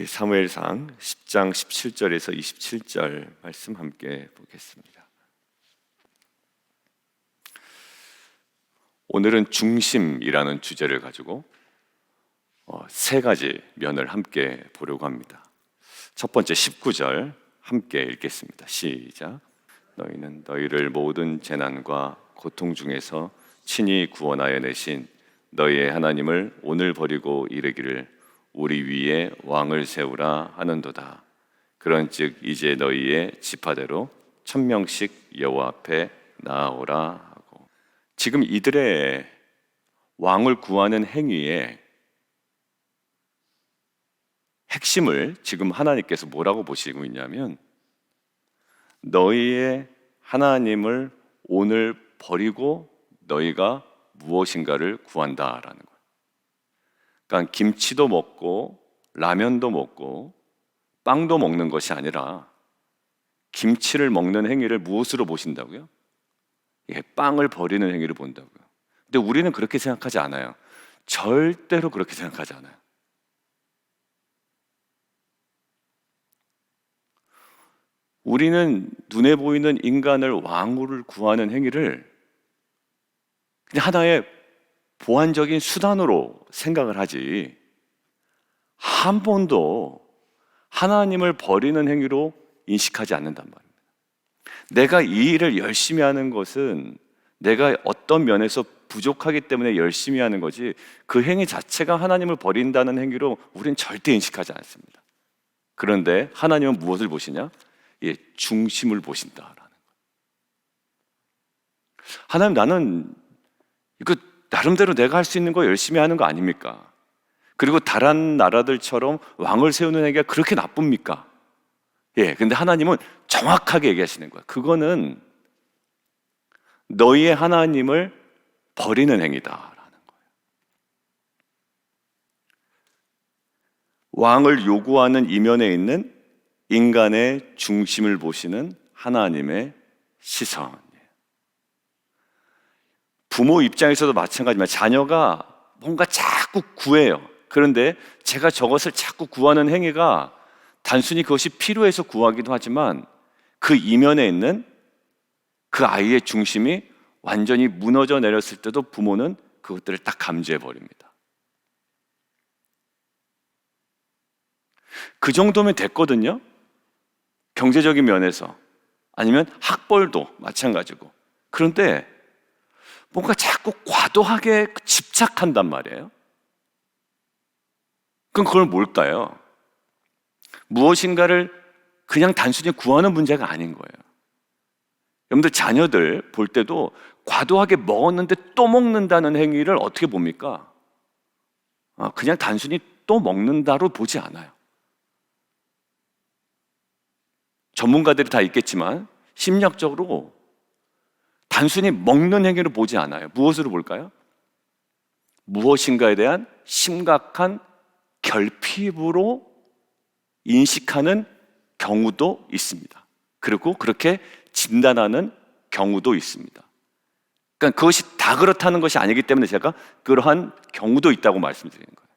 우리 사무엘상 10장 17절에서 27절 말씀 함께 보겠습니다. 오늘은 중심이라는 주제를 가지고 세 가지 면을 함께 보려고 합니다. 첫 번째 19절 함께 읽겠습니다. 시작. 너희는 너희를 모든 재난과 고통 중에서 친히 구원하여 내신 너희의 하나님을 오늘 버리고 이르기를 우리 위에 왕을 세우라 하는도다. 그런즉 이제 너희의 지파대로 1000명씩 여호와 앞에 나아오라 하고, 지금 이들의 왕을 구하는 행위의 핵심을 지금 하나님께서 뭐라고 보시고 있냐면, 너희의 하나님을 오늘 버리고 너희가 무엇인가를 구한다라는 거예요. 그러니까 김치도 먹고 라면도 먹고 빵도 먹는 것이 아니라 김치를 먹는 행위를 무엇으로 보신다고요? 예, 빵을 버리는 행위를 본다고요. 근데 우리는 그렇게 생각하지 않아요. 절대로 그렇게 생각하지 않아요. 우리는 눈에 보이는 인간을 왕후를 구하는 행위를 그냥 하나의 보완적인 수단으로 생각을 하지, 한 번도 하나님을 버리는 행위로 인식하지 않는단 말입니다. 내가 이 일을 열심히 하는 것은 내가 어떤 면에서 부족하기 때문에 열심히 하는 거지, 그 행위 자체가 하나님을 버린다는 행위로 우리는 절대 인식하지 않습니다. 그런데 하나님은 무엇을 보시냐? 예, 중심을 보신다라는 거예요. 하나님, 나는 이거 나름대로 내가 할 수 있는 거 열심히 하는 거 아닙니까? 그리고 다른 나라들처럼 왕을 세우는 행위가 그렇게 나쁩니까? 예, 근데 하나님은 정확하게 얘기하시는 거야. 그거는 너희의 하나님을 버리는 행위다라는 거예요. 왕을 요구하는 이면에 있는 인간의 중심을 보시는 하나님의 시선. 부모 입장에서도 마찬가지지만 자녀가 뭔가 자꾸 구해요. 그런데 제가 저것을 자꾸 구하는 행위가 단순히 그것이 필요해서 구하기도 하지만 그 이면에 있는 그 아이의 중심이 완전히 무너져 내렸을 때도 부모는 그것들을 딱 감지해 버립니다. 그 정도면 됐거든요. 경제적인 면에서, 아니면 학벌도 마찬가지고. 그런데 뭔가 자꾸 과도하게 집착한단 말이에요. 그럼 그걸 뭘까요? 무엇인가를 그냥 단순히 구하는 문제가 아닌 거예요. 여러분들 자녀들 볼 때도 과도하게 먹었는데 또 먹는다는 행위를 어떻게 봅니까? 그냥 단순히 또 먹는다로 보지 않아요. 전문가들이 다 있겠지만 심리학적으로 단순히 먹는 행위를 보지 않아요. 무엇으로 볼까요? 무엇인가에 대한 심각한 결핍으로 인식하는 경우도 있습니다. 그리고 그렇게 진단하는 경우도 있습니다. 그러니까 그것이 다 그렇다는 것이 아니기 때문에 제가 그러한 경우도 있다고 말씀드리는 거예요.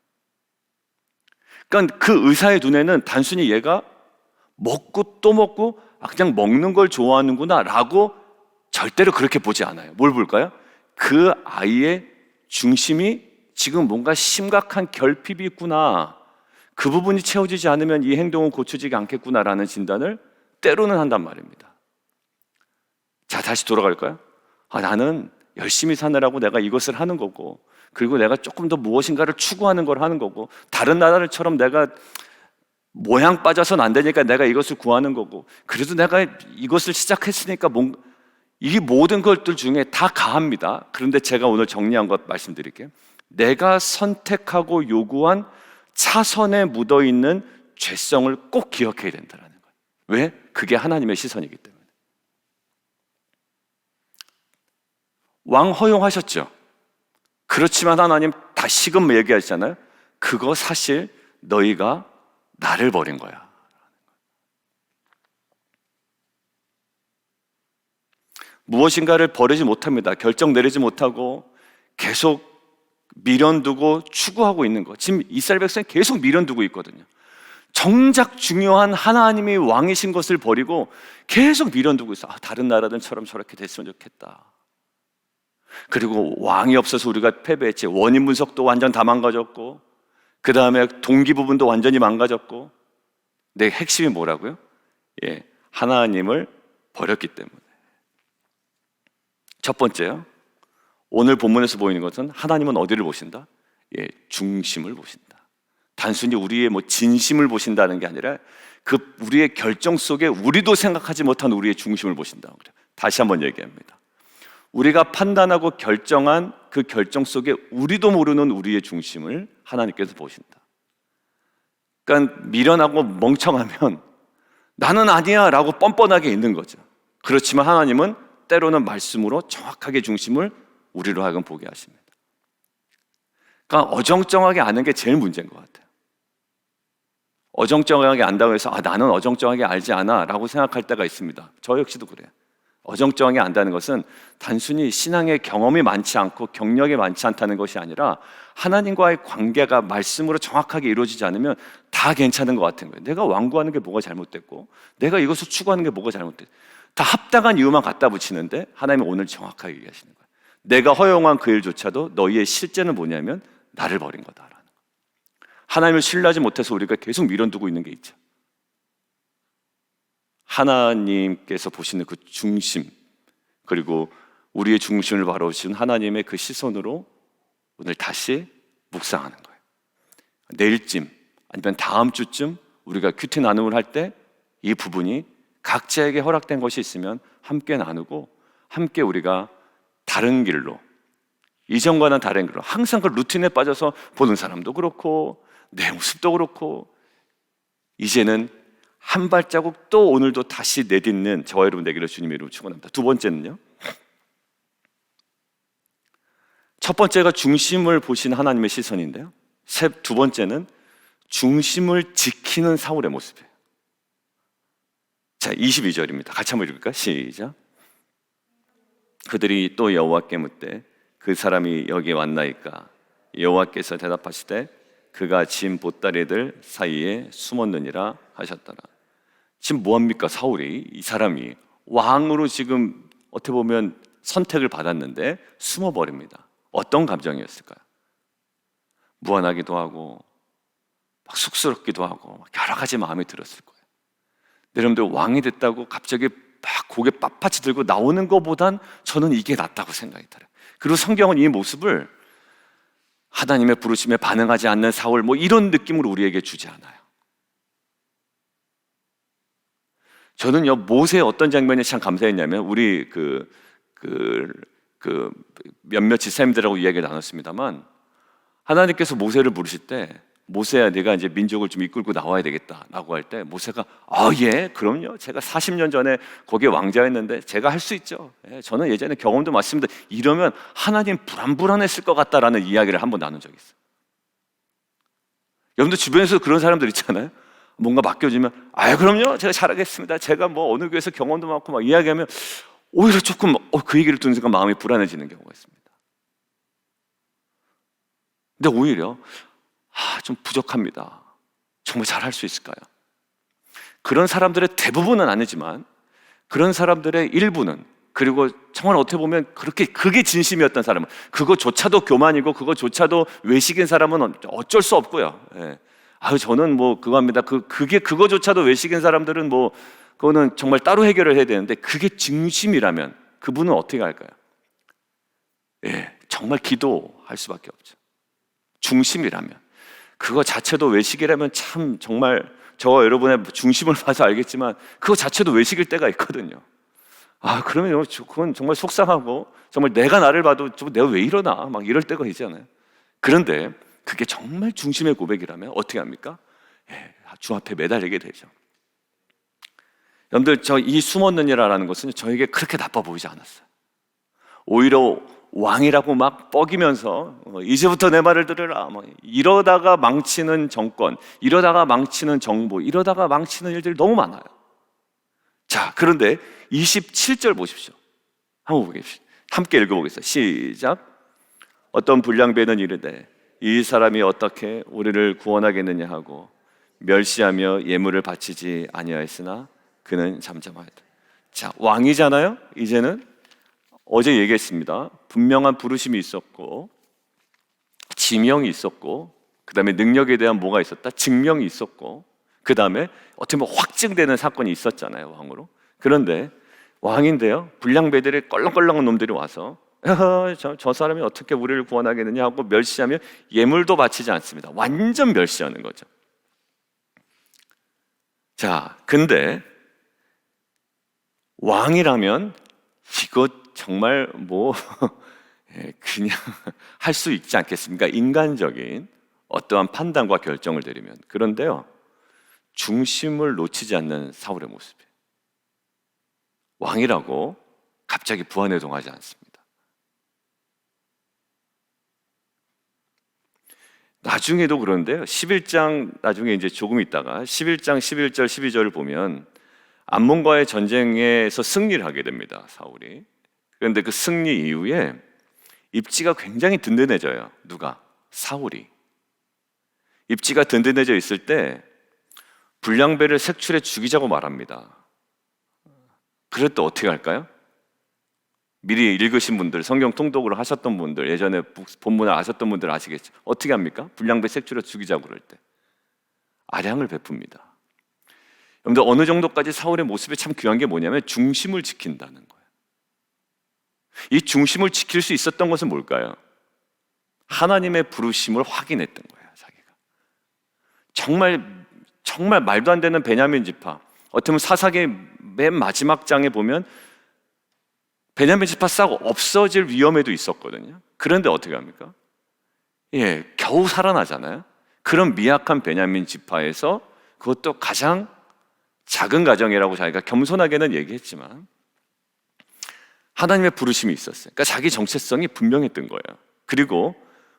그러니까 그 의사의 눈에는 단순히 얘가 먹고 또 먹고 그냥 먹는 걸 좋아하는구나 라고 절대로 그렇게 보지 않아요. 뭘 볼까요? 그 아이의 중심이 지금 뭔가 심각한 결핍이 있구나, 그 부분이 채워지지 않으면 이 행동은 고쳐지지 않겠구나라는 진단을 때로는 한단 말입니다. 자, 다시 돌아갈까요? 나는 열심히 사느라고 내가 이것을 하는 거고, 그리고 내가 조금 더 무엇인가를 추구하는 걸 하는 거고, 다른 나라들처럼 내가 모양 빠져서는 안 되니까 내가 이것을 구하는 거고, 그래도 내가 이것을 시작했으니까 이 모든 것들 중에 다 가합니다. 그런데 제가 오늘 정리한 것 말씀드릴게요. 내가 선택하고 요구한 차선에 묻어있는 죄성을 꼭 기억해야 된다는 거예요. 왜? 그게 하나님의 시선이기 때문에. 왕 허용하셨죠? 그렇지만 하나님 다시금 얘기하시잖아요. 그거 사실 너희가 나를 버린 거야. 무엇인가를 버리지 못합니다. 결정 내리지 못하고 계속 미련두고 추구하고 있는 거. 지금 이스라엘 백성이 계속 미련두고 있거든요. 정작 중요한 하나님이 왕이신 것을 버리고 계속 미련두고 있어. 다른 나라들처럼 저렇게 됐으면 좋겠다. 그리고 왕이 없어서 우리가 패배했지. 원인 분석도 완전 다 망가졌고, 그 다음에 동기 부분도 완전히 망가졌고. 내 핵심이 뭐라고요? 하나님을 버렸기 때문에. 첫 번째요, 오늘 본문에서 보이는 것은 하나님은 어디를 보신다? 중심을 보신다. 단순히 우리의 진심을 보신다는 게 아니라 그 우리의 결정 속에 우리도 생각하지 못한 우리의 중심을 보신다. 다시 한번 얘기합니다. 우리가 판단하고 결정한 그 결정 속에 우리도 모르는 우리의 중심을 하나님께서 보신다. 그러니까 미련하고 멍청하면 나는 아니야 라고 뻔뻔하게 있는 거죠. 그렇지만 하나님은 때로는 말씀으로 정확하게 중심을 우리로 하여금 보게 하십니다. 그러니까 어정쩡하게 아는 게 제일 문제인 것 같아요. 어정쩡하게 안다고 해서 나는 어정쩡하게 알지 않아 라고 생각할 때가 있습니다. 저 역시도 그래요. 어정쩡하게 안다는 것은 단순히 신앙의 경험이 많지 않고 경력이 많지 않다는 것이 아니라 하나님과의 관계가 말씀으로 정확하게 이루어지지 않으면 다 괜찮은 것 같은 거예요. 내가 완구하는 게 뭐가 잘못됐고 내가 이것을 추구하는 게 뭐가 잘못됐고 다 합당한 이유만 갖다 붙이는데 하나님은 오늘 정확하게 얘기하시는 거예요. 내가 허용한 그 일조차도 너희의 실제는 뭐냐면 나를 버린 거다라는 거예요. 하나님을 신뢰하지 못해서 우리가 계속 미련두고 있는 게 있죠. 하나님께서 보시는 그 중심, 그리고 우리의 중심을 바라보시는 하나님의 그 시선으로 오늘 다시 묵상하는 거예요. 내일쯤 아니면 다음 주쯤 우리가 큐티 나눔을 할 때 이 부분이 각자에게 허락된 것이 있으면 함께 나누고 함께 우리가 다른 길로, 이전과는 다른 길로, 항상 그 루틴에 빠져서 보는 사람도 그렇고 내 모습도 그렇고 이제는 한 발자국 또 오늘도 다시 내딛는 저와 여러분 되기를 주님의 이름으로 축원합니다. 두 번째는요, 첫 번째가 중심을 보신 하나님의 시선인데요, 두 번째는 중심을 지키는 사울의 모습이에요. 자, 22절입니다. 같이 한번 읽을까요? 시작. 그들이 또 여호와께 묻되 그 사람이 여기에 왔나이까? 여호와께서 대답하시되 그가 진 보따리들 사이에 숨었느니라 하셨더라. 지금 뭐합니까? 사울이, 이 사람이 왕으로 지금 어떻게 보면 선택을 받았는데 숨어버립니다. 어떤 감정이었을까요? 무안하기도 하고 막 쑥스럽기도 하고 여러 가지 마음이 들었을 거예요. 여러분들 왕이 됐다고 갑자기 막 고개 빳빳이 들고 나오는 것보단 저는 이게 낫다고 생각이 들어요. 그리고 성경은 이 모습을 하나님의 부르심에 반응하지 않는 사울 이런 느낌으로 우리에게 주지 않아요. 저는요, 모세의 어떤 장면이 참 감사했냐면, 우리 몇몇 지사님들하고 이야기를 나눴습니다만, 하나님께서 모세를 부르실 때, 모세야, 네가 이제 민족을 좀 이끌고 나와야 되겠다라고 할 때, 모세가 예, 그럼요. 제가 40년 전에 거기에 왕자였는데 제가 할 수 있죠. 저는 예전에 경험도 많습니다. 이러면 하나님 불안했을 것 같다라는 이야기를 한번 나눈 적이 있어요. 여러분들 주변에서 그런 사람들 있잖아요. 뭔가 맡겨주면 그럼요, 제가 잘하겠습니다. 제가 어느 교회에서 경험도 많고 막 이야기하면 오히려 조금 그 얘기를 듣는 순간 마음이 불안해지는 경우가 있습니다. 근데 오히려 좀 부족합니다. 정말 잘할 수 있을까요? 그런 사람들의 대부분은 아니지만 그런 사람들의 일부는, 그리고 정말 어떻게 보면 그게 진심이었던 사람은, 그거조차도 교만이고 그거조차도 외식인 사람은 어쩔 수 없고요. 저는 그거 합니다. 그거조차도 외식인 사람들은 그거는 정말 따로 해결을 해야 되는데, 그게 중심이라면 그분은 어떻게 할까요? 정말 기도할 수밖에 없죠. 중심이라면, 그거 자체도 외식이라면 참 정말 저와 여러분의 중심을 봐서 알겠지만 그거 자체도 외식일 때가 있거든요. 그러면 그건 정말 속상하고 정말 내가 나를 봐도 내가 왜 이러나 막 이럴 때가 있잖아요. 그런데 그게 정말 중심의 고백이라면 어떻게 합니까? 주 앞에 매달리게 되죠. 여러분들, 이 숨었느니라라는 것은 저에게 그렇게 나빠 보이지 않았어요. 오히려 왕이라고 막 뻐기면서 이제부터 내 말을 들으라 이러다가 망치는 정권, 이러다가 망치는 정부, 이러다가 망치는 일들이 너무 많아요. 자, 그런데 27절 보십시오. 한번 보겠습니다. 함께 읽어보겠습니다. 시작. 어떤 불량배는 이르되 이 사람이 어떻게 우리를 구원하겠느냐 하고 멸시하며 예물을 바치지 아니하였으나 그는 잠잠하였다. 자, 왕이잖아요. 이제는 어제 얘기했습니다. 분명한 부르심이 있었고 지명이 있었고 그 다음에 능력에 대한 뭐가 있었다? 증명이 있었고 그 다음에 어떻게 보면 확증되는 사건이 있었잖아요, 왕으로. 그런데 왕인데요, 불량배들의 껄렁껄렁한 놈들이 와서 저 사람이 어떻게 우리를 구원하겠느냐 하고 멸시하며 예물도 바치지 않습니다. 완전 멸시하는 거죠. 자, 근데 왕이라면 이거 정말 뭐 그냥 할 수 있지 않겠습니까? 인간적인 어떠한 판단과 결정을 내리면. 그런데요, 중심을 놓치지 않는 사울의 모습이에요. 왕이라고 갑자기 부안해동하지 않습니다. 나중에도 그런데요, 11장 나중에 이제 조금 있다가 11장 11절 12절을 보면 암몬과의 전쟁에서 승리를 하게 됩니다, 사울이. 그런데 그 승리 이후에 입지가 굉장히 든든해져요. 누가? 사울이. 입지가 든든해져 있을 때 불량배를 색출해 죽이자고 말합니다. 그럴 때 어떻게 할까요? 미리 읽으신 분들, 성경 통독을 하셨던 분들, 예전에 본문을 아셨던 분들 아시겠죠? 어떻게 합니까? 불량배 색출해 죽이자고 그럴 때 아량을 베풉니다. 여러분들, 어느 정도까지 사울의 모습이 참 귀한 게 뭐냐면 중심을 지킨다는 거예요. 이 중심을 지킬 수 있었던 것은 뭘까요? 하나님의 부르심을 확인했던 거예요. 자기가 정말 말도 안 되는 베냐민 지파, 어떻게 보면 사사기의 맨 마지막 장에 보면 베냐민 지파 싹 없어질 위험에도 있었거든요. 그런데 어떻게 합니까? 겨우 살아나잖아요. 그런 미약한 베냐민 지파에서, 그것도 가장 작은 가정이라고 자기가 겸손하게는 얘기했지만 하나님의 부르심이 있었어요. 그러니까 자기 정체성이 분명했던 거예요. 그리고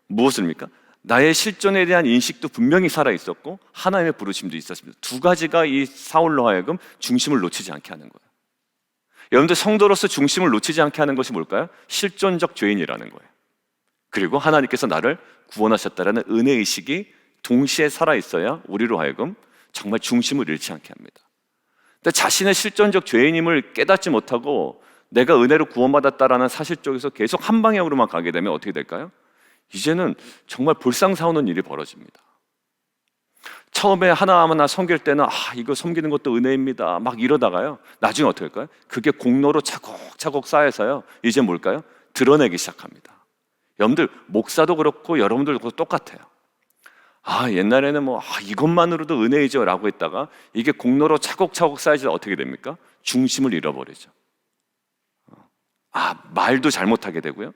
무엇입니까? 나의 실존에 대한 인식도 분명히 살아있었고 하나님의 부르심도 있었습니다. 두 가지가 이 사울로 하여금 중심을 놓치지 않게 하는 거예요. 여러분들, 성도로서 중심을 놓치지 않게 하는 것이 뭘까요? 실존적 죄인이라는 거예요. 그리고 하나님께서 나를 구원하셨다라는 은혜의식이 동시에 살아있어야 우리로 하여금 정말 중심을 잃지 않게 합니다. 근데 자신의 실존적 죄인임을 깨닫지 못하고 내가 은혜로 구원받았다라는 사실 쪽에서 계속 한 방향으로만 가게 되면 어떻게 될까요? 이제는 정말 볼상사오는 일이 벌어집니다. 처음에 하나하나 섬길 때는 이거 섬기는 것도 은혜입니다 막 이러다가요, 나중에 어떻게 할까요? 그게 공로로 차곡차곡 쌓여서요, 이제 뭘까요? 드러내기 시작합니다. 여러분들, 목사도 그렇고 여러분들도 똑같아요. 옛날에는 이것만으로도 은혜이죠 라고 했다가 이게 공로로 차곡차곡 쌓여서 어떻게 됩니까? 중심을 잃어버리죠. 말도 잘못하게 되고요,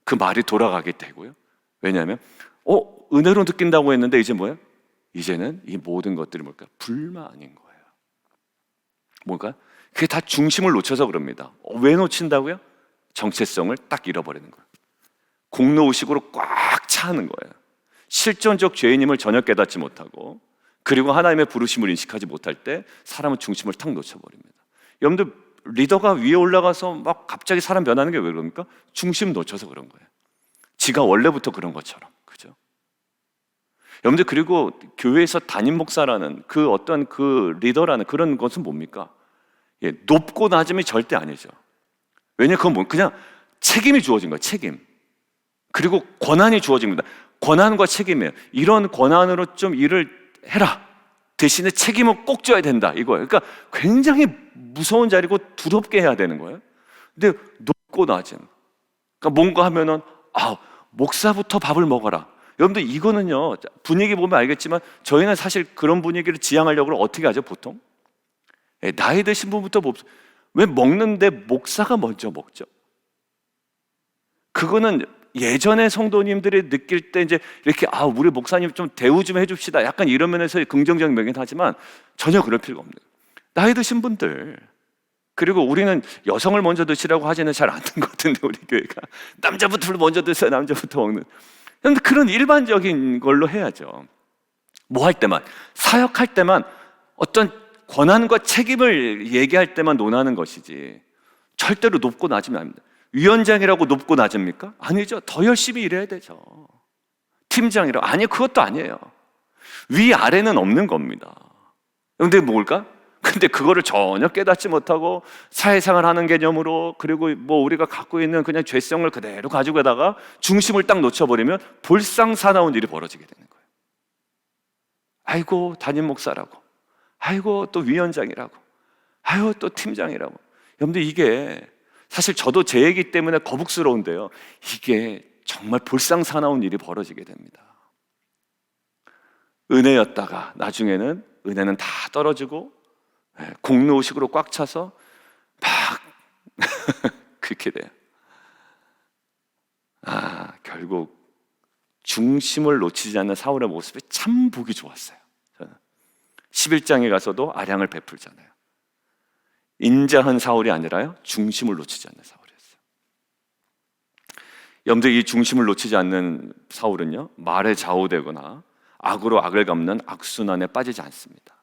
그 말이 돌아가게 되고요. 왜냐하면 은혜로 느낀다고 했는데 이제 뭐예요? 이제는 이 모든 것들이 뭘까요? 불만인 거예요. 뭘까요? 그게 다 중심을 놓쳐서 그럽니다. 왜 놓친다고요? 정체성을 딱 잃어버리는 거예요. 공로의식으로 꽉 차는 거예요. 실존적 죄인임을 전혀 깨닫지 못하고, 그리고 하나님의 부르심을 인식하지 못할 때 사람은 중심을 탁 놓쳐버립니다. 여러분들, 리더가 위에 올라가서 막 갑자기 사람 변하는 게 왜 그럽니까? 중심 놓쳐서 그런 거예요. 지가 원래부터 그런 것처럼. 그죠? 여러분들, 그리고 교회에서 담임 목사라는 그 어떤 그 리더라는 그런 것은 뭡니까? 높고 낮음이 절대 아니죠. 왜냐하면 그건 그냥 책임이 주어진 거예요. 책임. 그리고 권한이 주어집니다. 권한과 책임이에요. 이런 권한으로 좀 일을 해라, 대신에 책임은 꼭 져야 된다, 이거예요. 그러니까 굉장히 무서운 자리고 두렵게 해야 되는 거예요. 근데 높고 낮은, 그러니까 뭔가 하면은 목사부터 밥을 먹어라. 여러분들, 이거는요, 분위기 보면 알겠지만 저희는 사실 그런 분위기를 지향하려고 어떻게 하죠, 보통? 나이 드신 분부터 왜 먹는데 목사가 먼저 먹죠? 그거는 예전에 성도님들이 느낄 때 이제 이렇게 우리 목사님 좀 대우 좀 해줍시다, 약간 이런 면에서 긍정적인 면이긴 하지만 전혀 그럴 필요가 없는 거예요. 나이 드신 분들, 그리고 우리는 여성을 먼저 드시라고 하지는 잘 않는 것 같은데, 우리 교회가 남자부터 먼저 드세요, 남자부터 먹는. 그런데 그런 일반적인 걸로 해야죠. 뭐 할 때만, 사역할 때만, 어떤 권한과 책임을 얘기할 때만 논하는 것이지 절대로 높고 낮으면 아닙니다. 위원장이라고 높고 낮습니까? 아니죠. 더 열심히 일해야 되죠. 팀장이라고. 그것도 아니에요. 위아래는 없는 겁니다. 근데 뭘까? 근데 그거를 전혀 깨닫지 못하고 사회생활 하는 개념으로, 그리고 뭐 우리가 갖고 있는 그냥 죄성을 그대로 가지고 가다가 중심을 딱 놓쳐버리면 볼상사나운 일이 벌어지게 되는 거예요. 아이고 담임 목사라고, 아이고 또 위원장이라고, 아이고 또 팀장이라고. 여러분들 이게 사실 저도 제 얘기 때문에 거북스러운데요, 이게 정말 볼상사나운 일이 벌어지게 됩니다. 은혜였다가 나중에는 은혜는 다 떨어지고 공로의식으로 꽉 차서 막 그렇게 돼요. 결국 중심을 놓치지 않는 사울의 모습이 참 보기 좋았어요. 저는 11장에 가서도 아량을 베풀잖아요. 인자한 사울이 아니라요, 중심을 놓치지 않는 사울이었어요. 여러분들, 이 중심을 놓치지 않는 사울은요, 말에 좌우되거나 악으로 악을 갚는 악순환에 빠지지 않습니다.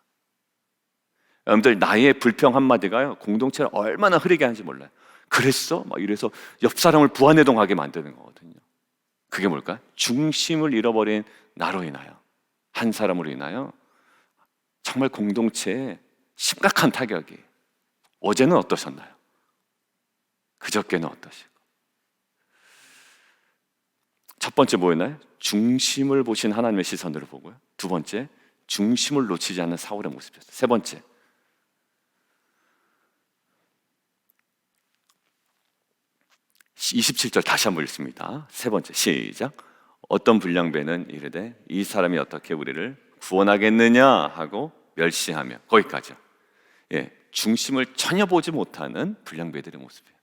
여러분들, 나의 불평 한마디가요, 공동체를 얼마나 흐리게 하는지 몰라요. 그랬어? 막 이래서 옆 사람을 부안해동하게 만드는 거거든요. 그게 뭘까? 중심을 잃어버린 나로 인하여, 한 사람으로 인하여 정말 공동체에 심각한 타격이. 어제는 어떠셨나요? 그저께는 어떠시고? 첫 번째 뭐였나요? 중심을 보신 하나님의 시선으로 보고요. 두 번째, 중심을 놓치지 않는 사울의 모습이었어요. 세 번째, 27절 다시 한번 읽습니다. 세 번째, 시작. 어떤 불량배는 이르되 이 사람이 어떻게 우리를 구원하겠느냐 하고 멸시하며, 거기까지요. 중심을 전혀 보지 못하는 불량배들의 모습이에요.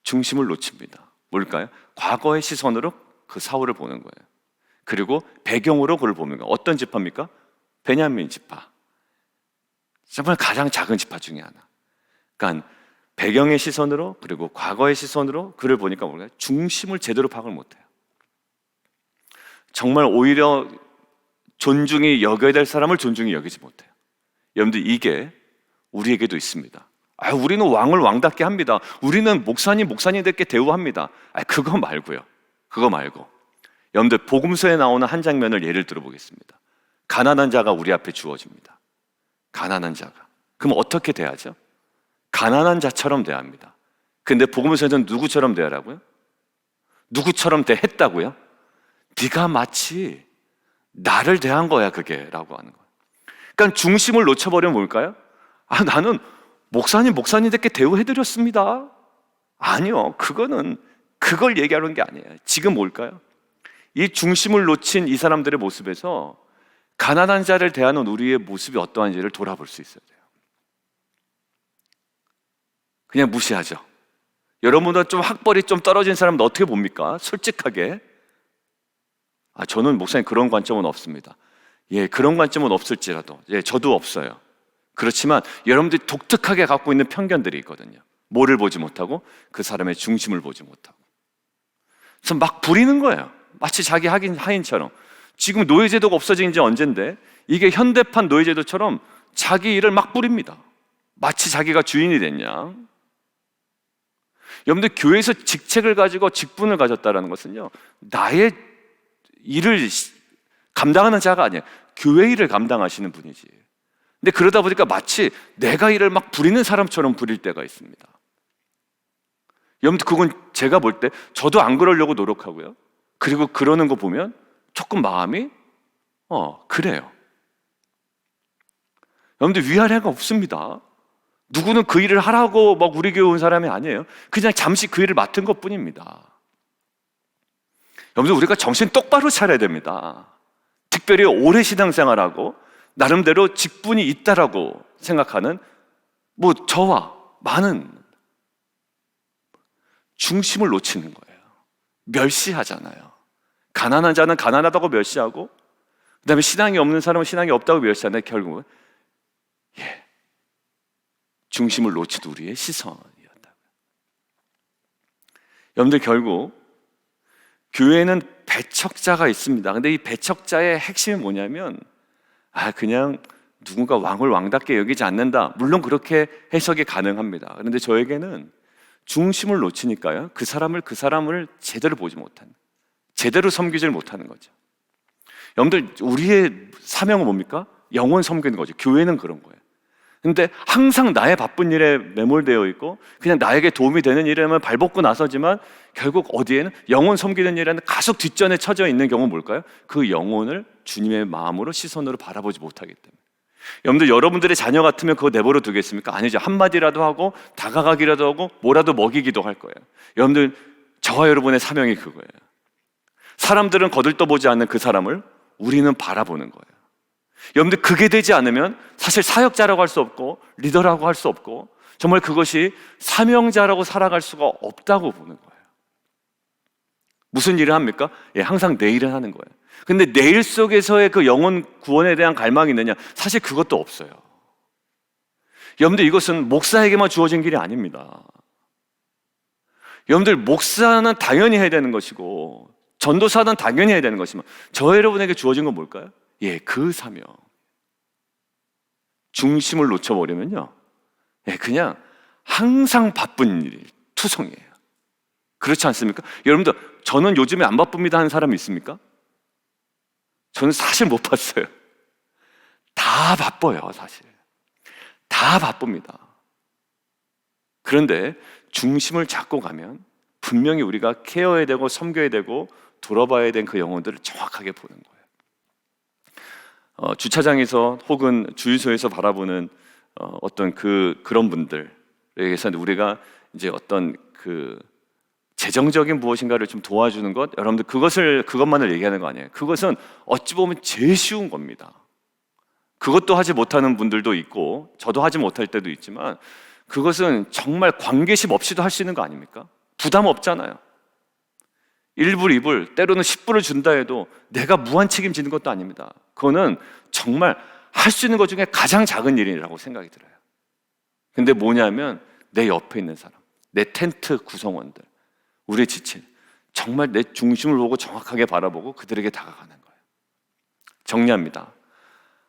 중심을 놓칩니다. 뭘까요? 과거의 시선으로 그 사울을 보는 거예요. 그리고 배경으로 그걸 보는 거예요. 어떤 지파입니까? 베냐민 지파. 정말 가장 작은 지파 중에 하나. 그러니까 배경의 시선으로, 그리고 과거의 시선으로 그를 보니까 뭘까요? 중심을 제대로 파악을 못해요. 정말 오히려 존중이 여겨야 될 사람을 존중이 여기지 못해요. 여러분들, 이게 우리에게도 있습니다. 우리는 왕을 왕답게 합니다. 우리는 목사님들께 대우합니다. 그거 말고요. 그거 말고. 여러분들, 복음서에 나오는 한 장면을 예를 들어보겠습니다. 가난한 자가 우리 앞에 주어집니다. 가난한 자가. 그럼 어떻게 대하죠? 가난한 자처럼 대합니다. 근데 복음서에는 누구처럼 대하라고요? 누구처럼 대했다고요? 네가 마치 나를 대한 거야 그게, 라고 하는 거예요. 그러니까 중심을 놓쳐버리면 뭘까요? 나는 목사님들께 대우해드렸습니다. 아니요, 그걸 얘기하는 게 아니에요. 지금 뭘까요? 이 중심을 놓친 이 사람들의 모습에서 가난한 자를 대하는 우리의 모습이 어떠한지를 돌아볼 수 있어야 돼요. 그냥 무시하죠. 여러분들 좀 학벌이 좀 떨어진 사람은 어떻게 봅니까? 솔직하게. 저는 목사님 그런 관점은 없습니다. 그런 관점은 없을지라도, 저도 없어요. 그렇지만 여러분들이 독특하게 갖고 있는 편견들이 있거든요. 뭐를 보지 못하고? 그 사람의 중심을 보지 못하고. 그래서 막 부리는 거예요. 마치 자기 하인처럼. 지금 노예제도가 없어진 지 언젠데 이게 현대판 노예제도처럼 자기 일을 막 부립니다. 마치 자기가 주인이 됐냐. 여러분들, 교회에서 직책을 가지고 직분을 가졌다는 것은요, 나의 일을 감당하는 자가 아니에요. 교회 일을 감당하시는 분이지. 근데 그러다 보니까 마치 내가 일을 막 부리는 사람처럼 부릴 때가 있습니다. 여러분들, 그건 제가 볼 때 저도 안 그러려고 노력하고요. 그리고 그러는 거 보면 조금 마음이 그래요. 여러분들, 위아래가 없습니다. 누구는 그 일을 하라고 막 우리 교회 온 사람이 아니에요. 그냥 잠시 그 일을 맡은 것 뿐입니다. 여러분들, 우리가 정신 똑바로 차려야 됩니다. 특별히 오래 신앙생활하고 나름대로 직분이 있다라고 생각하는 저와 많은 중심을 놓치는 거예요. 멸시하잖아요. 가난한 자는 가난하다고 멸시하고, 그 다음에 신앙이 없는 사람은 신앙이 없다고 멸시하는데, 결국은 중심을 놓친 우리의 시선이었다고요. 여러분들, 결국 교회에는 배척자가 있습니다. 근데 이 배척자의 핵심이 뭐냐면, 그냥 누군가 왕을 왕답게 여기지 않는다. 물론 그렇게 해석이 가능합니다. 그런데 저에게는 중심을 놓치니까요, 그 사람을 제대로 보지 못하는, 제대로 섬기질 못하는 거죠. 여러분들, 우리의 사명은 뭡니까? 영혼 섬기는 거죠. 교회는 그런 거예요. 근데 항상 나의 바쁜 일에 매몰되어 있고 그냥 나에게 도움이 되는 일에만 발벗고 나서지만 결국 어디에는 영혼 섬기는 일에는 가속 뒷전에 처져 있는 경우는 뭘까요? 그 영혼을 주님의 마음으로, 시선으로 바라보지 못하기 때문에. 여러분들, 여러분들의 자녀 같으면 그거 내버려 두겠습니까? 아니죠. 한마디라도 하고 다가가기라도 하고 뭐라도 먹이기도 할 거예요. 여러분들, 저와 여러분의 사명이 그거예요. 사람들은 거들떠보지 않는 그 사람을 우리는 바라보는 거예요. 여러분들, 그게 되지 않으면 사실 사역자라고 할 수 없고 리더라고 할 수 없고 정말 그것이 사명자라고 살아갈 수가 없다고 보는 거예요. 무슨 일을 합니까? 항상 내 일을 하는 거예요. 근데 내 일 속에서의 그 영혼 구원에 대한 갈망이 있느냐? 사실 그것도 없어요. 여러분들, 이것은 목사에게만 주어진 길이 아닙니다. 여러분들, 목사는 당연히 해야 되는 것이고 전도사는 당연히 해야 되는 것이지만 저 여러분에게 주어진 건 뭘까요? 그 사명. 중심을 놓쳐버리면요, 그냥 항상 바쁜 일이 투성이에요. 그렇지 않습니까? 여러분들, 저는 요즘에 안 바쁩니다 하는 사람이 있습니까? 저는 사실 못 봤어요. 다 바빠요, 사실. 다 바쁩니다. 그런데 중심을 잡고 가면 분명히 우리가 케어해야 되고 섬겨야 되고 돌아봐야 된 그 영혼들을 정확하게 보는 거예요. 주차장에서 혹은 주유소에서 바라보는 어떤 그런 분들에게서 우리가 이제 어떤 그 재정적인 무엇인가를 좀 도와주는 것, 여러분들, 그것만을 얘기하는 거 아니에요. 그것은 어찌 보면 제일 쉬운 겁니다. 그것도 하지 못하는 분들도 있고 저도 하지 못할 때도 있지만 그것은 정말 관계심 없이도 할 수 있는 거 아닙니까? 부담 없잖아요. 1불, 2불, 때로는 10불을 준다 해도 내가 무한 책임지는 것도 아닙니다. 그거는 정말 할 수 있는 것 중에 가장 작은 일이라고 생각이 들어요. 근데 뭐냐면 내 옆에 있는 사람, 내 텐트 구성원들, 우리의 지체, 정말 내 중심을 보고 정확하게 바라보고 그들에게 다가가는 거예요. 정리합니다.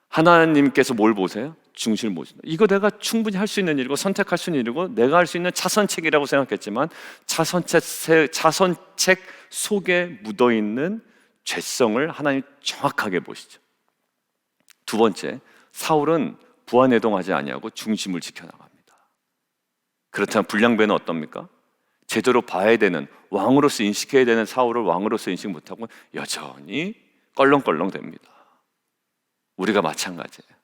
하나님께서 뭘 보세요? 중심을 보신다. 이거 내가 충분히 할 수 있는 일이고 선택할 수 있는 일이고 내가 할 수 있는 차선책이라고 생각했지만 차선책 속에 묻어있는 죄성을 하나님 정확하게 보시죠. 두 번째, 사울은 부안해동하지 아니하고 중심을 지켜나갑니다. 그렇다면 불량배는 어떻습니까? 제대로 봐야 되는, 왕으로서 인식해야 되는 사울을 왕으로서 인식 못하고 여전히 껄렁껄렁 됩니다. 우리가 마찬가지예요.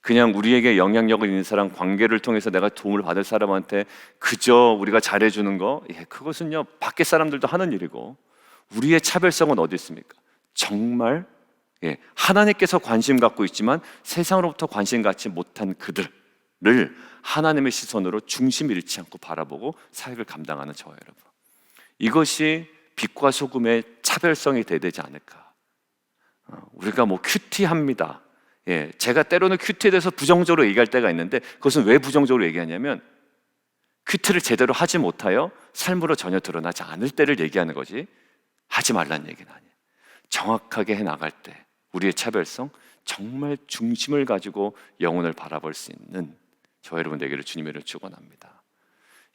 그냥 우리에게 영향력을 있는 사람, 관계를 통해서 내가 도움을 받을 사람한테 그저 우리가 잘해주는 거, 그것은요 밖에 사람들도 하는 일이고, 우리의 차별성은 어디 있습니까? 정말 하나님께서 관심 갖고 있지만 세상으로부터 관심 갖지 못한 그들을 하나님의 시선으로 중심 잃지 않고 바라보고 사역을 감당하는 저와 여러분, 이것이 빛과 소금의 차별성이 돼야 되지 않을까. 우리가 뭐 큐티합니다. 제가 때로는 큐티에 대해서 부정적으로 얘기할 때가 있는데 그것은 왜 부정적으로 얘기하냐면 큐티를 제대로 하지 못하여 삶으로 전혀 드러나지 않을 때를 얘기하는 거지 하지 말라는 얘기는 아니에요. 정확하게 해나갈 때 우리의 차별성, 정말 중심을 가지고 영혼을 바라볼 수 있는 저 여러분 되기를 주님의 이름으로 축원합니다.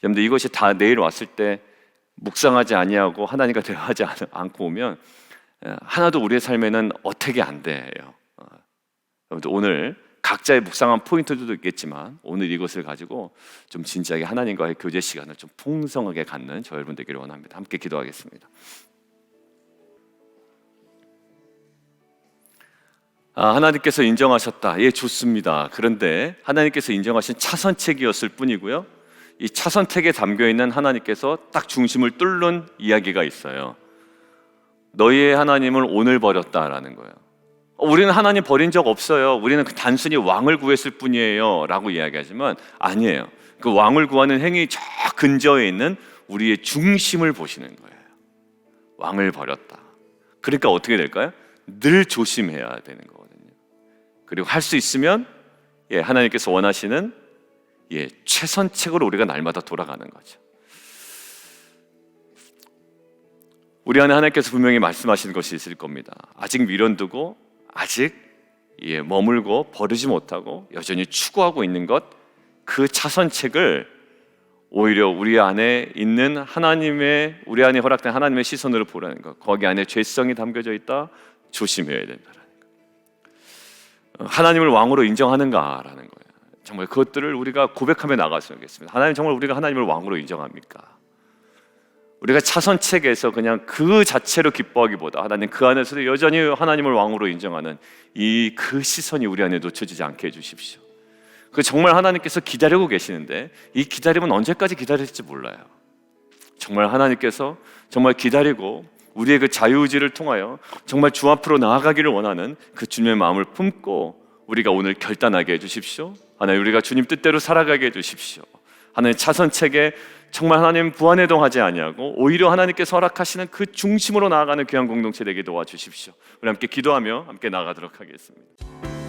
여러분들, 이것이 다 내일 왔을 때 묵상하지 아니하고 하나님과 대화하지 않고 오면 하나도 우리의 삶에는 어택이 안 돼요. 여러분들, 오늘 각자의 묵상한 포인트들도 있겠지만 오늘 이것을 가지고 좀 진지하게 하나님과의 교제 시간을 좀 풍성하게 갖는 저 여러분 되기를 원합니다. 함께 기도하겠습니다. 하나님께서 인정하셨다. 좋습니다. 그런데 하나님께서 인정하신 차선책이었을 뿐이고요, 이 차선책에 담겨있는 하나님께서 딱 중심을 뚫는 이야기가 있어요. 너희의 하나님을 오늘 버렸다라는 거예요. 우리는 하나님 버린 적 없어요. 우리는 단순히 왕을 구했을 뿐이에요 라고 이야기하지만 아니에요. 그 왕을 구하는 행위 저 근저에 있는 우리의 중심을 보시는 거예요. 왕을 버렸다. 그러니까 어떻게 될까요? 늘 조심해야 되는 거거든요. 그리고 할 수 있으면 하나님께서 원하시는 최선책으로 우리가 날마다 돌아가는 거죠. 우리 안에 하나님께서 분명히 말씀하시는 것이 있을 겁니다. 아직 미련두고 아직 머물고 버리지 못하고 여전히 추구하고 있는 것, 그 차선책을 오히려 우리 안에 있는 우리 안에 허락된 하나님의 시선으로 보라는 것. 거기 안에 죄성이 담겨져 있다, 조심해야 된다라는 거예요. 하나님을 왕으로 인정하는가라는 거예요. 정말 그것들을 우리가 고백하며 나가셔야겠습니다. 하나님, 정말 우리가 하나님을 왕으로 인정합니까? 우리가 차선책에서 그냥 그 자체로 기뻐하기보다 하나님 그 안에서도 여전히 하나님을 왕으로 인정하는 그 시선이 우리 안에 놓쳐지지 않게 해주십시오. 그 정말 하나님께서 기다리고 계시는데 이 기다림은 언제까지 기다릴지 몰라요. 정말 하나님께서 정말 기다리고 우리의 그 자유의지를 통하여 정말 주 앞으로 나아가기를 원하는 그 주님의 마음을 품고 우리가 오늘 결단하게 해주십시오. 하나님, 우리가 주님 뜻대로 살아가게 해주십시오. 하나님, 차선책에 정말 하나님 부안해동하지 아니하고 오히려 하나님께서 허락하시는 그 중심으로 나아가는 귀한 공동체 되게 도와주십시오. 우리 함께 기도하며 함께 나아가도록 하겠습니다.